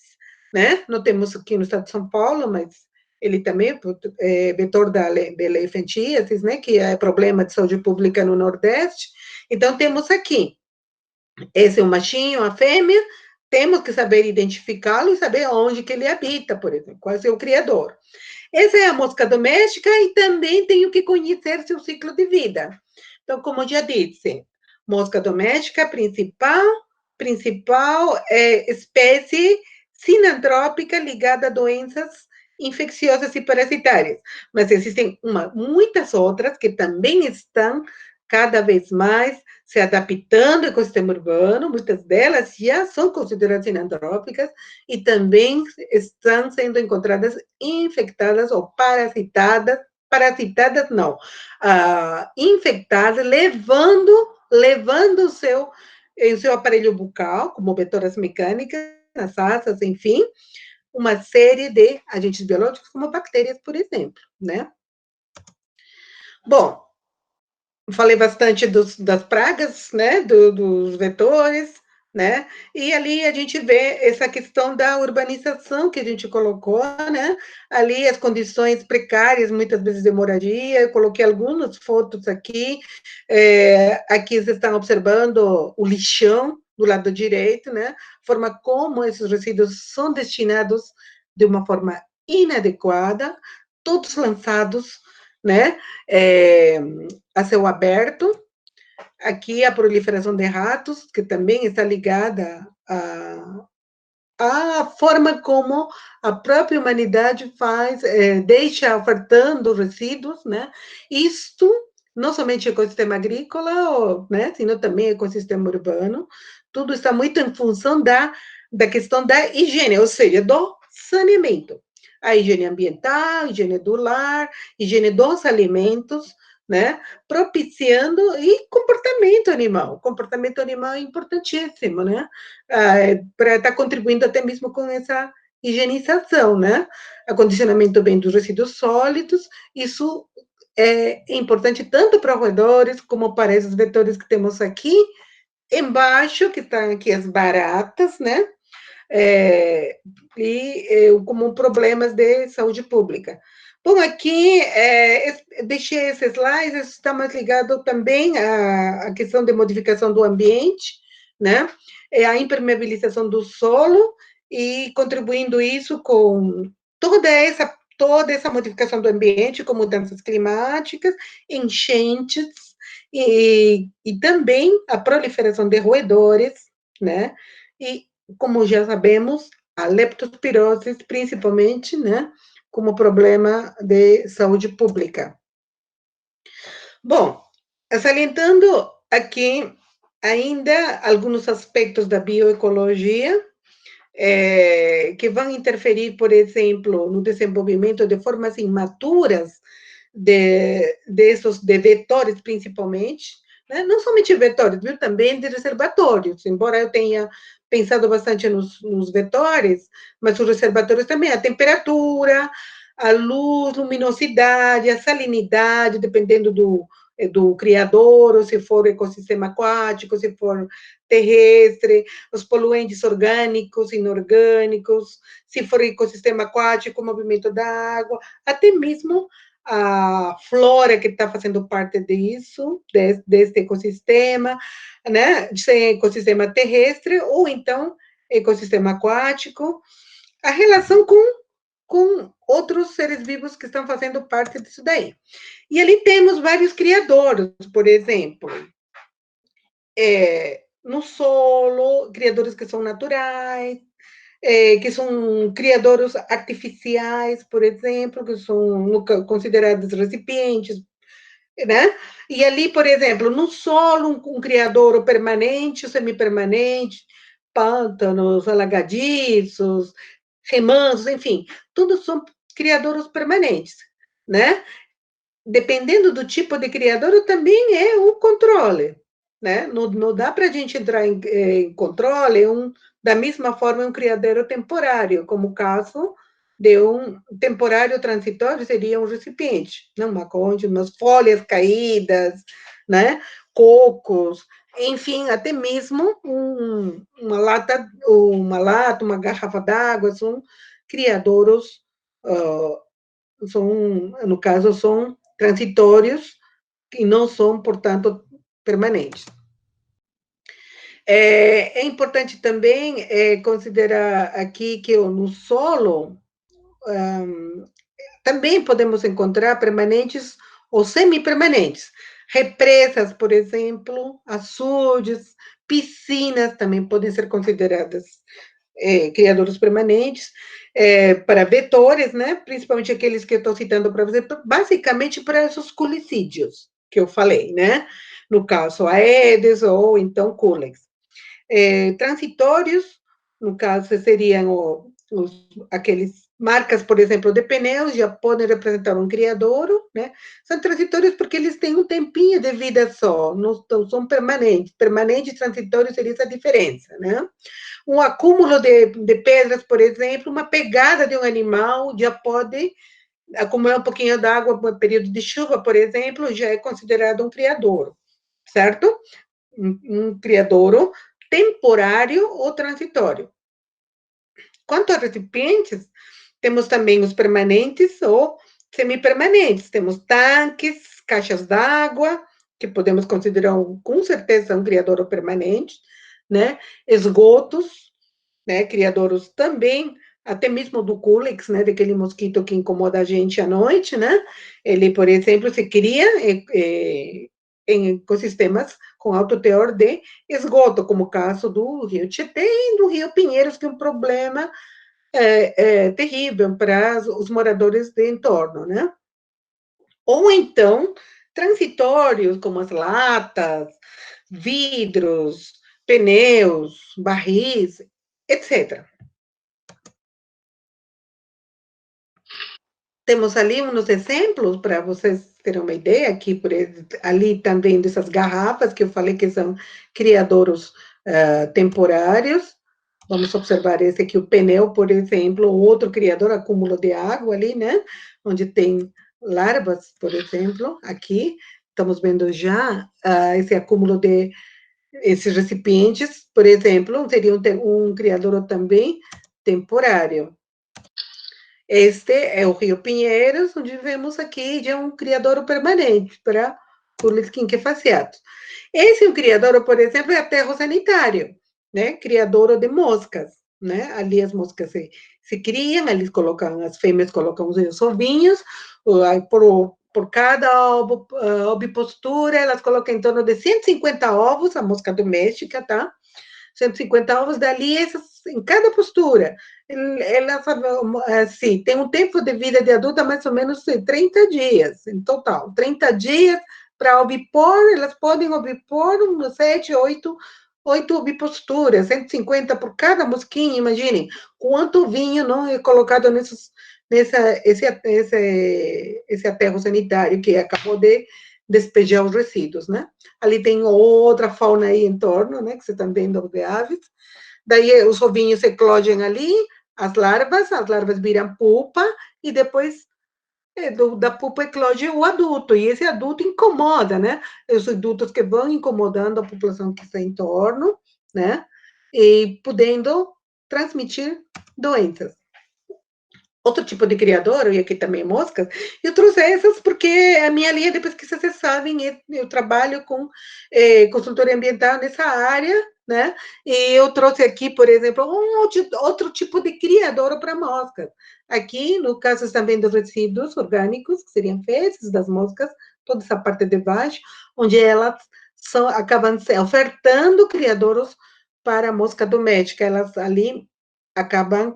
né? Não temos aqui no estado de São Paulo, mas ele também é vetor da elefantíasis, né? Que é problema de saúde pública no Nordeste. Então, temos aqui, esse é o machinho, a fêmea, temos que saber identificá-lo e saber onde que ele habita, por exemplo, qual é o seu criador. Essa é a mosca doméstica e também tenho que conhecer seu ciclo de vida. Então, como já disse, mosca doméstica principal espécie sinantrópica ligada a doenças infecciosas e parasitárias. Mas existem muitas outras que também estão cada vez mais se adaptando ao ecossistema urbano, muitas delas já são consideradas sinantrópicas e também estão sendo encontradas infectadas ou parasitadas não, infectadas, levando o seu aparelho bucal, como vetoras mecânicas, nas asas, enfim, uma série de agentes biológicos, como bactérias, por exemplo, né? Bom, falei bastante das pragas, né, dos vetores, né? E ali a gente vê essa questão da urbanização que a gente colocou, né? Ali as condições precárias, muitas vezes de moradia. Eu coloquei algumas fotos aqui. Aqui vocês estão observando o lixão do lado direito, né? A forma como esses resíduos são destinados de uma forma inadequada, todos lançados, né? A céu aberto. Aqui a proliferação de ratos, que também está ligada à forma como a própria humanidade faz, deixa ofertando resíduos, né? Isto, não somente ecossistema agrícola, né, sino também ecossistema urbano, tudo está muito em função da questão da higiene, ou seja, do saneamento. A higiene ambiental, a higiene do lar, higiene dos alimentos, né, propiciando, e comportamento animal é importantíssimo, né, para estar contribuindo até mesmo com essa higienização, né, acondicionamento bem dos resíduos sólidos, isso é importante tanto para roedores como para esses vetores que temos aqui, embaixo, que estão aqui as baratas, né, como problemas de saúde pública. Bom, aqui deixei esse slide, está mais ligado também à questão de modificação do ambiente, né? A impermeabilização do solo e contribuindo isso com toda essa modificação do ambiente, com mudanças climáticas, enchentes e também a proliferação de roedores, né? E, como já sabemos, a leptospirose, principalmente, né, como problema de saúde pública. Bom, salientando aqui ainda alguns aspectos da bioecologia, que vão interferir, por exemplo, no desenvolvimento de formas imaturas de vetores, principalmente, né? Não somente vetores, viu? Também de reservatórios, embora eu tenha pensado bastante nos vetores, mas os reservatórios também, a temperatura, a luz, luminosidade, a salinidade, dependendo do criador, ou se for ecossistema aquático, se for terrestre, os poluentes orgânicos, inorgânicos, se for ecossistema aquático, o movimento da água, até mesmo a flora que está fazendo parte disso, desse ecossistema, né, sem ecossistema terrestre, ou então ecossistema aquático, a relação com outros seres vivos que estão fazendo parte disso daí. E ali temos vários criadores, por exemplo, no solo, criadores que são naturais, que são criadores artificiais, por exemplo, que são considerados recipientes, né? E ali, por exemplo, no solo, um criador permanente, semipermanente, pântanos, alagadiços, remansos, enfim, todos são criadores permanentes, né? Dependendo do tipo de criador, também é o controle, né? Não dá para a gente entrar em controle da mesma forma um criadeiro temporário, como o caso de um temporário transitório seria um recipiente, não uma concha, umas folhas caídas, né? Cocos, enfim, até mesmo uma lata, uma garrafa d'água, são criadouros, no caso, são transitórios e não são, portanto, permanentes. É importante também considerar aqui que no solo também podemos encontrar permanentes ou semipermanentes. Represas, por exemplo, açudes, piscinas também podem ser consideradas criadores permanentes, para vetores, né? Principalmente aqueles que eu estou citando para você, basicamente para esses culicídios que eu falei, né? No caso, Aedes ou então Culex. Transitórios, no caso, seriam aqueles marcas, por exemplo, de pneus, já podem representar um criadouro, né? São transitórios porque eles têm um tempinho de vida só, não são permanentes. Permanente e transitório seria essa diferença, né? Um acúmulo de pedras, por exemplo, uma pegada de um animal já pode acumular um pouquinho d'água no período de chuva, por exemplo, já é considerado um criadouro, certo? Um criadouro temporário ou transitório. Quanto a recipientes, temos também os permanentes ou semipermanentes. Temos tanques, caixas d'água, que podemos considerar com certeza um criadouro permanente, né? Esgotos, né? Criadouros também, até mesmo do Culex, né? Daquele mosquito que incomoda a gente à noite, né? Ele, por exemplo, se cria em ecossistemas com alto teor de esgoto, como o caso do Rio Tietê e do Rio Pinheiros, que é um problema terrível para os moradores de entorno, né? Ou então, transitórios, como as latas, vidros, pneus, barris, etc. Temos ali uns exemplos para vocês terem uma ideia, aqui por ali também dessas garrafas que eu falei que são criadouros temporários. Vamos observar esse aqui, o pneu, por exemplo, outro criador, acúmulo de água ali, né? Onde tem larvas, por exemplo, aqui. Estamos vendo já esse acúmulo de esses recipientes, por exemplo, seria um criador também temporário. Este é o Rio Pinheiros, onde vemos aqui já um criadouro permanente para Culex quinquefaciatus. Esse é um criadouro, por exemplo, é aterro sanitário, né? Criadouro de moscas, né? Ali as moscas se criam, eles colocam, as fêmeas colocam os seus ovinhos, por cada ovipostura, elas colocam em torno de 150 ovos, a mosca doméstica, tá? 150 ovos, dali, em cada postura. Ela, assim, tem um tempo de vida de adulta mais ou menos 30 dias, em total. 30 dias para obipor, elas podem obipor 7, 8 oviposturas, 150 por cada mosquinha, imaginem quanto vinho não é colocado esse aterro sanitário que acabou de despejar os resíduos, né? Ali tem outra fauna aí em torno, né? Que você está vendo de aves. Daí os ovinhos eclodem ali, as larvas viram pupa, e depois da pupa eclode o adulto, e esse adulto incomoda, né? Os adultos que vão incomodando a população que está em torno, né? E podendo transmitir doenças. Outro tipo de criador, e aqui também moscas, eu trouxe essas porque a minha linha de pesquisa, vocês sabem, eu trabalho com consultoria ambiental nessa área, né? E eu trouxe aqui, por exemplo, outro tipo de criador para moscas. Aqui, no caso também dos resíduos orgânicos, que seriam fezes das moscas, toda essa parte de baixo, onde elas acabam ofertando criadouros para a mosca doméstica. Elas ali acabam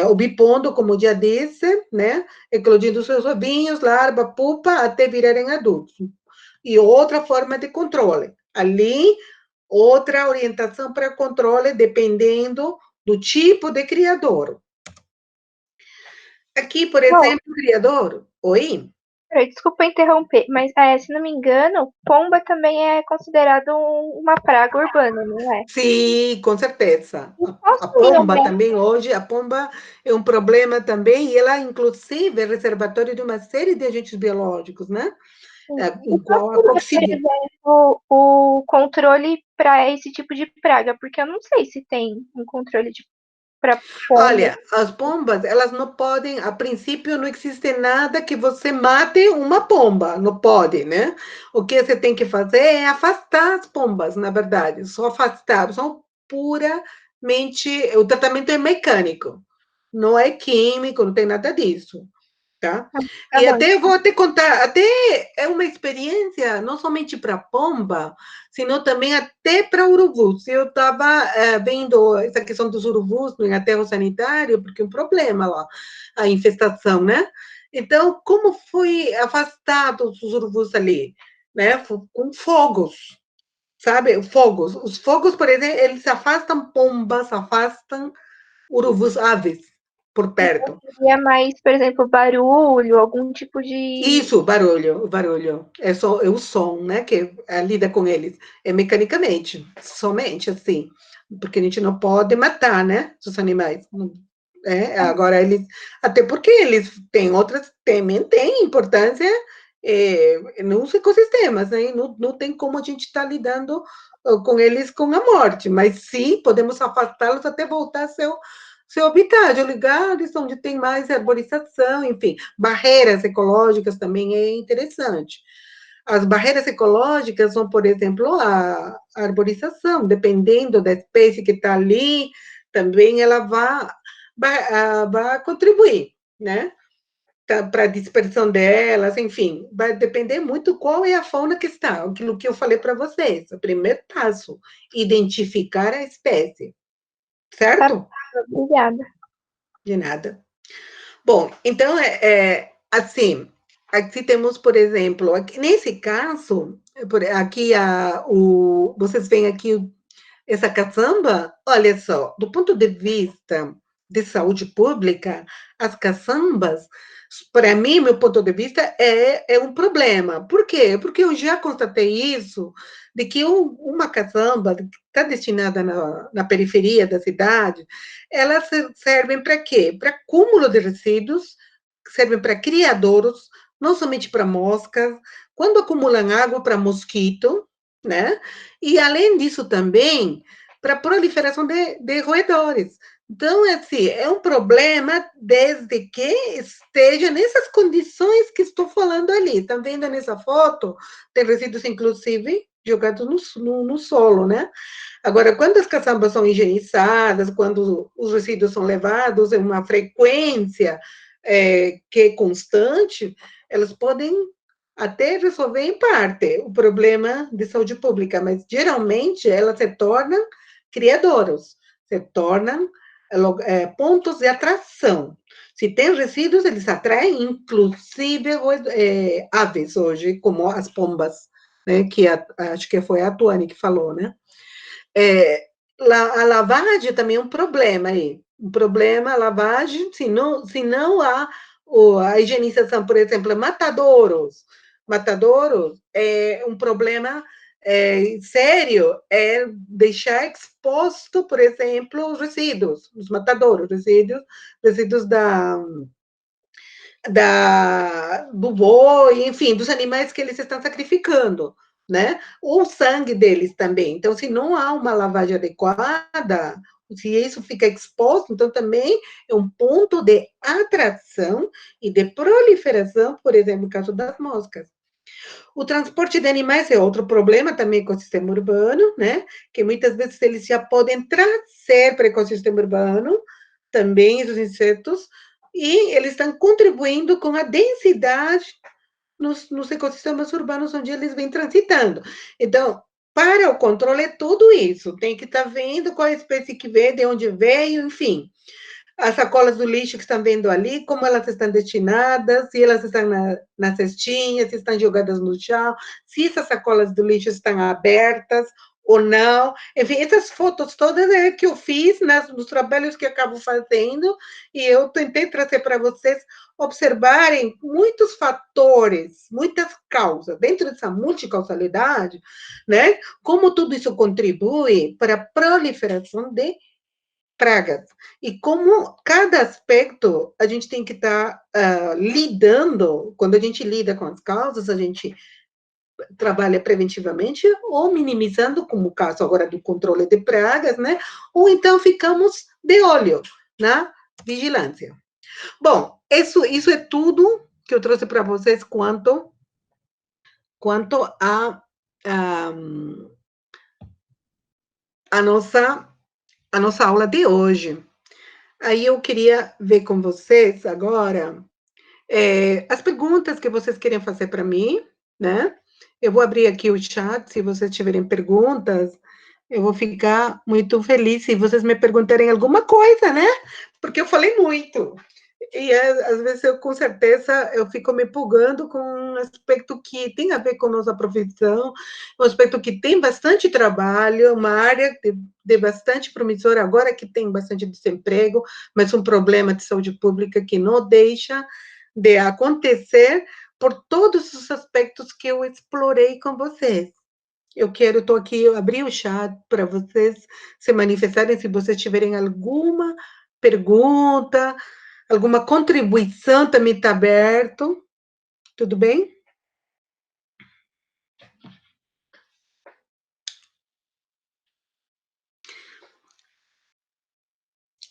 obipondo, como já disse, né? Eclodindo seus ovinhos, larva, pupa, até virarem adultos. E outra forma de controle. Ali, outra orientação para controle, dependendo do tipo de criador. Aqui, por exemplo, criador. Oi? Desculpa interromper, mas se não me engano, pomba também é considerado uma praga urbana, não é? Sim, com certeza. A Sim, pomba também, hoje, a pomba é um problema também, e ela, inclusive, é reservatório de uma série de agentes biológicos, né? E qual seria, por exemplo, o controle para esse tipo de praga? Porque eu não sei se tem um controle para pomba. Olha, as pombas, elas não podem, a princípio, não existe nada que você mate uma pomba, não pode, né? O que você tem que fazer é afastar as pombas, na verdade, só afastar, são puramente, o tratamento é mecânico, não é químico, não tem nada disso. Tá? Tá E bom. até vou te contar, até é uma experiência não somente para pomba, sino também até para urubus. Eu estava vendo essa questão dos urubus no aterro sanitário, porque é um problema lá, a infestação, né? Então, como foi afastado os urubus ali? Né? Com fogos, sabe? Fogos. Os fogos, por exemplo, eles afastam pombas, afastam urubus, aves, por perto. Seria mais, por exemplo, barulho, algum tipo de. Isso, o barulho. É o som, né? Que lida com eles. É mecanicamente, somente assim. Porque a gente não pode matar, né? Os animais. Agora, até porque eles têm outras, também têm importância nos ecossistemas, né? Não tem como a gente estar lidando com eles com a morte, mas sim, podemos afastá-los até voltar seu habitat, lugares onde tem mais arborização, enfim, barreiras ecológicas também é interessante. As barreiras ecológicas são, por exemplo, a arborização, dependendo da espécie que está ali, também ela vai contribuir, né? Para a dispersão delas, enfim, vai depender muito qual é a fauna que está, aquilo que eu falei para vocês, o primeiro passo, identificar a espécie, certo? Obrigada. De nada. Bom, então, assim, aqui temos, por exemplo, aqui, nesse caso, aqui vocês veem aqui essa caçamba, olha só, do ponto de vista de saúde pública, as caçambas, para mim, meu ponto de vista, é um problema. Por quê? Porque eu já constatei isso, de que uma caçamba que está destinada na periferia da cidade, elas servem para quê? Para acúmulo de resíduos, servem para criadouros, não somente para moscas, quando acumulam água para mosquito, né? E, além disso, também para proliferação de roedores. Então, assim, é um problema desde que esteja nessas condições que estou falando ali. Estão vendo nessa foto? Tem resíduos, inclusive, jogados no solo, né? Agora, quando as caçambas são higienizadas, quando os resíduos são levados em uma frequência que é constante, elas podem até resolver em parte o problema de saúde pública, mas geralmente elas se tornam criadouros, se tornam pontos de atração. Se tem resíduos, eles atraem, inclusive, aves hoje, como as pombas, né, que acho que foi a Tuane que falou, né? A lavagem também é um problema aí. Um problema, a lavagem, se não há a higienização, por exemplo, matadouros. Matadouros é um problema sério, é deixar exposto, por exemplo, os resíduos, os matadouros, resíduos do boi, enfim, dos animais que eles estão sacrificando, né? O sangue deles também. Então, se não há uma lavagem adequada, se isso fica exposto, então também é um ponto de atração e de proliferação, por exemplo, no caso das moscas. O transporte de animais é outro problema também com o ecossistema urbano, né? Que muitas vezes eles já podem trazer para o ecossistema urbano também esses insetos, e eles estão contribuindo com a densidade nos ecossistemas urbanos onde eles vêm transitando. Então, para o controle é tudo isso, tem que estar vendo qual é a espécie que veio, de onde veio, enfim. As sacolas do lixo que estão vendo ali, como elas estão destinadas, se elas estão na cestinha, se estão jogadas no chão, se essas sacolas do lixo estão abertas ou não. Enfim, essas fotos todas é que eu fiz nos trabalhos que eu acabo fazendo, e eu tentei trazer para vocês observarem muitos fatores, muitas causas, dentro dessa multicausalidade, né? Como tudo isso contribui para a proliferação de pragas. E como cada aspecto a gente tem que estar lidando, quando a gente lida com as causas, a gente trabalha preventivamente ou minimizando, como o caso agora do controle de pragas, né? Ou então ficamos de olho na vigilância. Bom, isso é tudo que eu trouxe para vocês quanto a nossa aula de hoje. Aí eu queria ver com vocês agora as perguntas que vocês querem fazer para mim, né? Eu vou abrir aqui o chat, se vocês tiverem perguntas, eu vou ficar muito feliz se vocês me perguntarem alguma coisa, né? Porque eu falei muito. E às vezes eu, com certeza, eu fico me empolgando com um aspecto que tem a ver com nossa profissão, um aspecto que tem bastante trabalho, uma área de bastante promissora, agora que tem bastante desemprego, mas um problema de saúde pública que não deixa de acontecer por todos os aspectos que eu explorei com vocês. Estou aqui, eu abri o chat para vocês se manifestarem, se vocês tiverem alguma pergunta, alguma contribuição, também está aberto. Tudo bem?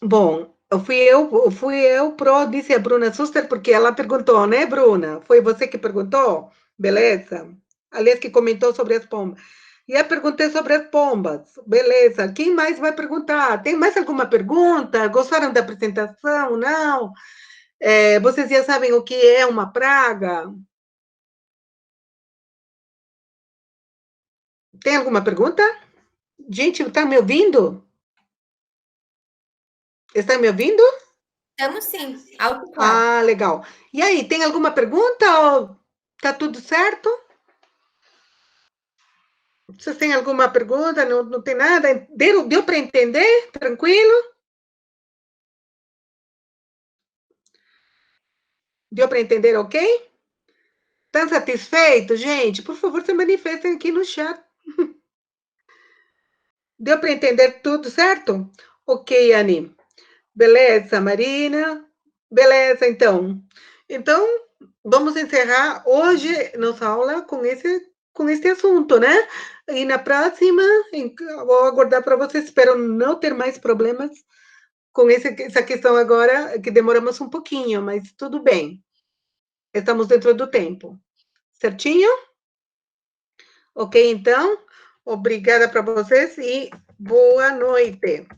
Bom, fui eu pro, disse a Bruna Suster, porque ela perguntou, né, Bruna? Foi você que perguntou? Beleza. Aliás, que comentou sobre as pombas. E eu perguntei sobre as pombas. Beleza. Quem mais vai perguntar? Tem mais alguma pergunta? Gostaram da apresentação? Não? Vocês já sabem o que é uma praga? Tem alguma pergunta? Gente, está me ouvindo? Está me ouvindo? Estamos sim, alto e claro. Ah, legal. E aí, tem alguma pergunta ou tá tudo certo? Vocês têm alguma pergunta? Não tem nada? Deu para entender? Tranquilo? Deu para entender, ok? Estão satisfeitos, gente? Por favor, se manifestem aqui no chat. Deu para entender tudo certo? Ok, Anne. Beleza, Marina? Beleza, então. Então, vamos encerrar hoje nossa aula com este assunto, né? E na próxima, vou aguardar para vocês. Espero não ter mais problemas com essa questão agora, que demoramos um pouquinho, mas tudo bem. Estamos dentro do tempo. Certinho? Ok, então. Obrigada para vocês e boa noite.